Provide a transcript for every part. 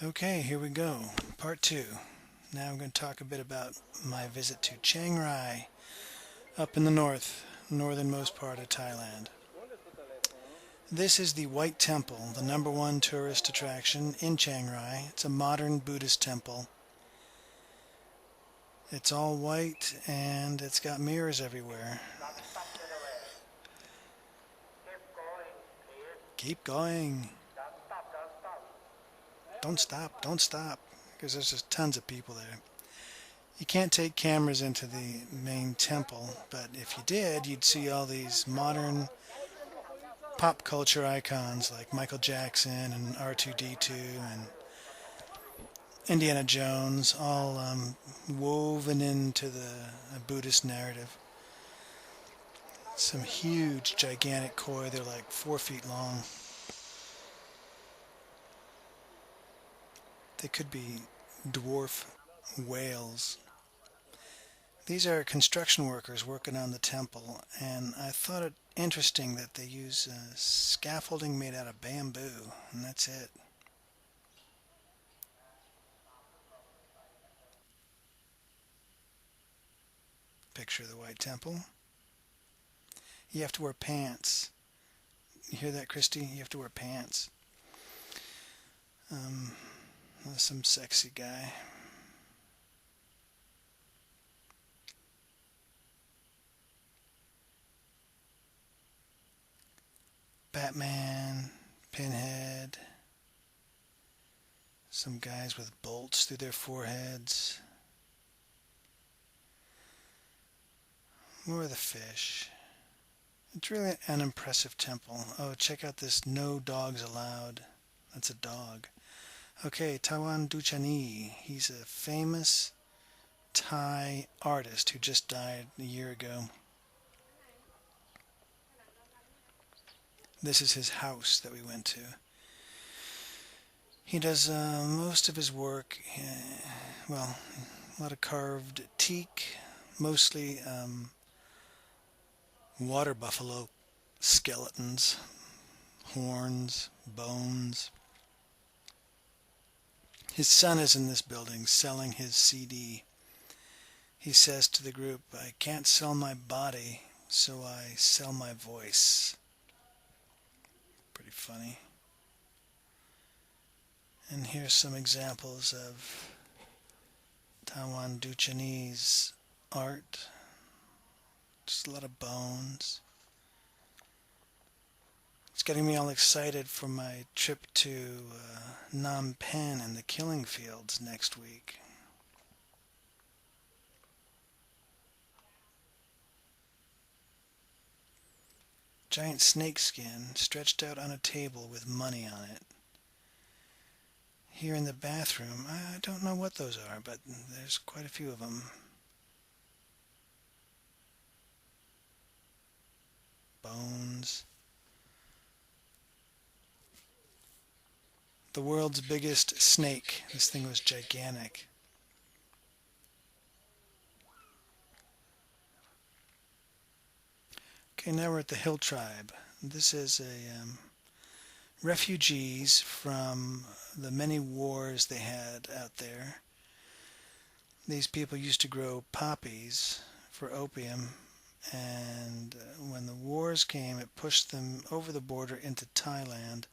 Okay, here we go. Part two. Now I'm going to talk a bit about my visit to Chiang Rai, up in the northernmost part of Thailand. This is the White Temple, the number one tourist attraction in Chiang Rai. It's a modern Buddhist temple. It's all white and it's got mirrors everywhere. Keep going. Don't stop, because there's just tons of people there. You can't take cameras into the main temple, but if you did, you'd see all these modern pop culture icons like Michael Jackson and R2D2 and Indiana Jones, all woven into the Buddhist narrative. Some huge, gigantic koi, they're like 4 feet long. They could be dwarf whales. These are construction workers working on the temple, and I thought it interesting that they use scaffolding made out of bamboo, and that's it. Picture of the White Temple. You have to wear pants. You hear that, Christy? You have to wear pants. Some sexy guy. Batman, Pinhead, some guys with bolts through their foreheads. More of the fish. It's really an impressive temple. Oh, check out this no dogs allowed. That's a dog. Okay, Tawan Duchani. He's a famous Thai artist who just died a year ago. This is his house that we went to. He does most of his work, a lot of carved teak, mostly water buffalo skeletons, horns, bones. His son is in this building selling his CD. He says to the group, "I can't sell my body, so I sell my voice." Pretty funny. And here's some examples of Tawan Duchani's art. Just a lot of bones. It's getting me all excited for my trip to Phnom Penh and the killing fields next week. Giant snake skin stretched out on a table with money on it. Here in the bathroom, I don't know what those are, but there's quite a few of them. Bones. The world's biggest snake. This thing was gigantic. Okay, now we're at the Hill Tribe. This is refugees from the many wars they had out there. These people used to grow poppies for opium, and when the wars came, it pushed them over the border into Thailand.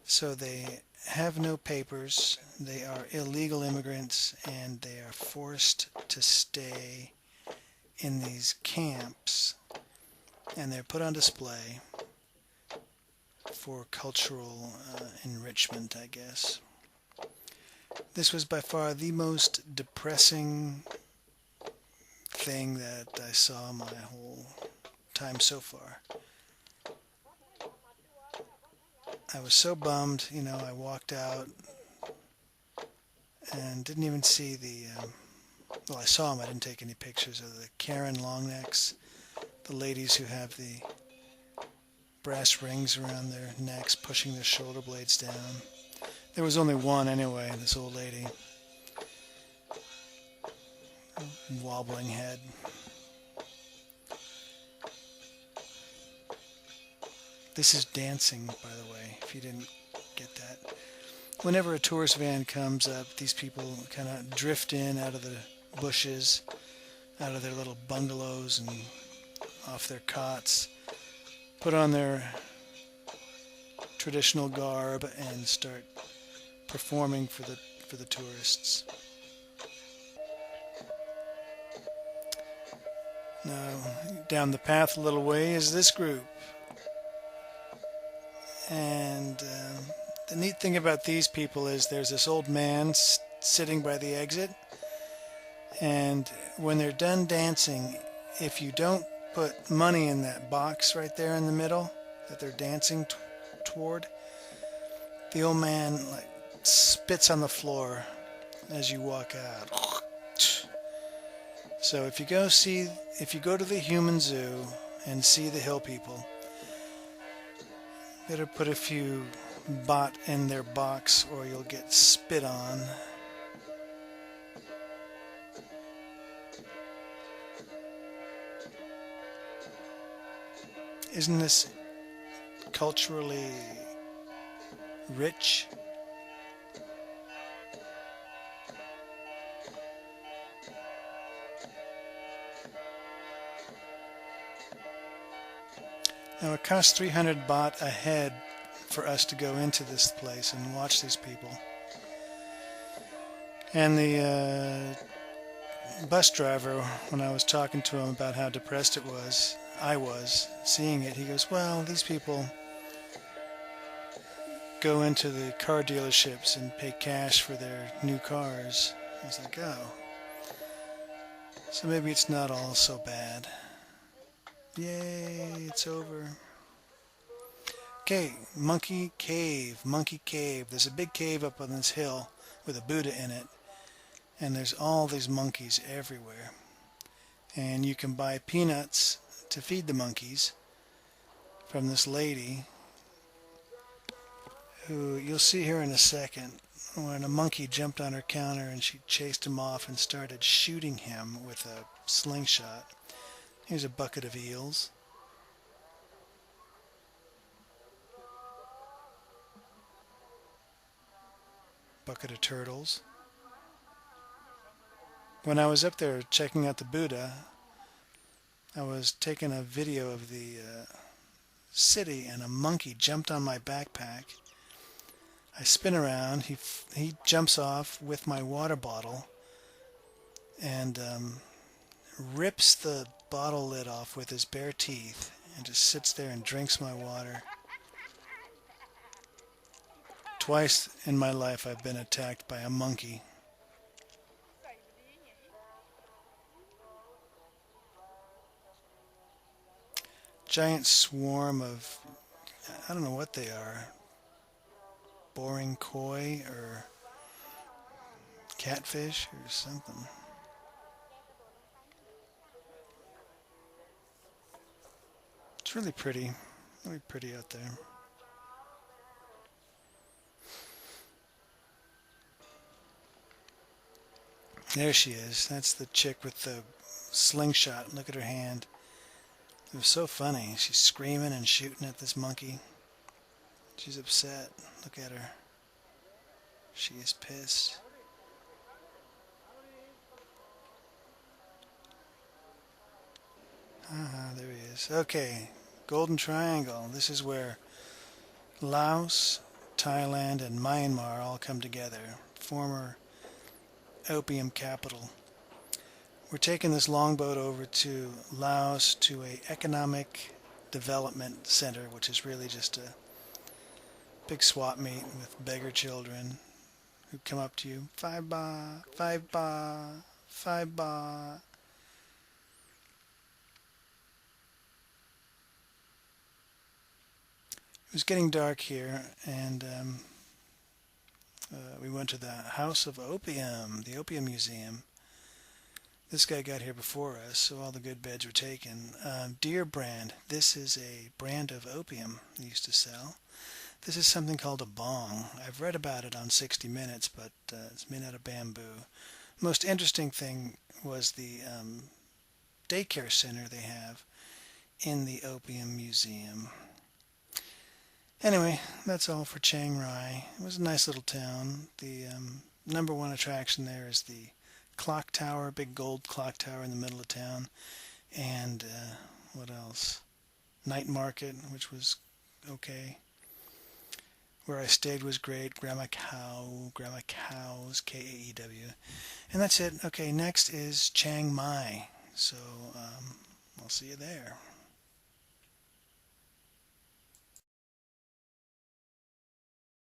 So they have no papers, they are illegal immigrants, and they are forced to stay in these camps, and they're put on display for cultural enrichment, I guess. This was by far the most depressing thing that I saw my whole time so far. I was so bummed, I walked out and didn't even see I saw them, I didn't take any pictures of the Karen longnecks, the ladies who have the brass rings around their necks, pushing their shoulder blades down. There was only one anyway, this old lady. Wobbling head. This is dancing, by the way, if you didn't get that. Whenever a tourist van comes up, these people kind of drift in out of the bushes, out of their little bungalows and off their cots, put on their traditional garb and start performing for the tourists. Now, down the path a little way is this group. And the neat thing about these people is there's this old man sitting by the exit. And when they're done dancing, if you don't put money in that box right there in the middle that they're dancing toward, the old man like spits on the floor as you walk out. So if you go to the human zoo and see the hill people, better put a few baht in their box or you'll get spit on. Isn't this culturally rich? Now it costs 300 baht a head for us to go into this place and watch these people. And the bus driver, when I was talking to him about how depressed I was seeing it, he goes, well, these people go into the car dealerships and pay cash for their new cars. I was like, oh. So maybe it's not all so bad. Yay, it's over. Okay, Monkey Cave. There's a big cave up on this hill with a Buddha in it. And there's all these monkeys everywhere. And you can buy peanuts to feed the monkeys from this lady who you'll see here in a second, when a monkey jumped on her counter and she chased him off and started shooting him with a slingshot. Here's a bucket of eels. Bucket of turtles. When I was up there checking out the Buddha, I was taking a video of the city and a monkey jumped on my backpack. I spin around, he jumps off with my water bottle and rips the bottle lid off with his bare teeth and just sits there and drinks my water. Twice in my life I've been attacked by a monkey. Giant swarm of, I don't know what they are, boring koi or catfish or something. It's really pretty out there. There she is. That's the chick with the slingshot. Look at her hand. It was so funny. She's screaming and shooting at this monkey. She's upset. Look at her. She is pissed. There he is. Okay, Golden Triangle. This is where Laos, Thailand, and Myanmar all come together. Former opium capital. We're taking this longboat over to Laos to a economic development center, which is really just a big swap meet with beggar children who come up to you. 5 baht, 5 baht, 5 baht. It was getting dark here, and we went to the House of Opium, the Opium Museum. This guy got here before us, so all the good beds were taken. Deer brand. This is a brand of opium they used to sell. This is something called a bong. I've read about it on 60 Minutes, but it's made out of bamboo. Most interesting thing was the daycare center they have in the Opium Museum. Anyway, that's all for Chiang Rai. It was a nice little town. The number one attraction there is the clock tower, big gold clock tower in the middle of town. And what else? Night market, which was okay. Where I stayed was great. Grandma Cow's, Kaew. And that's it. Okay, next is Chiang Mai. So I'll see you there.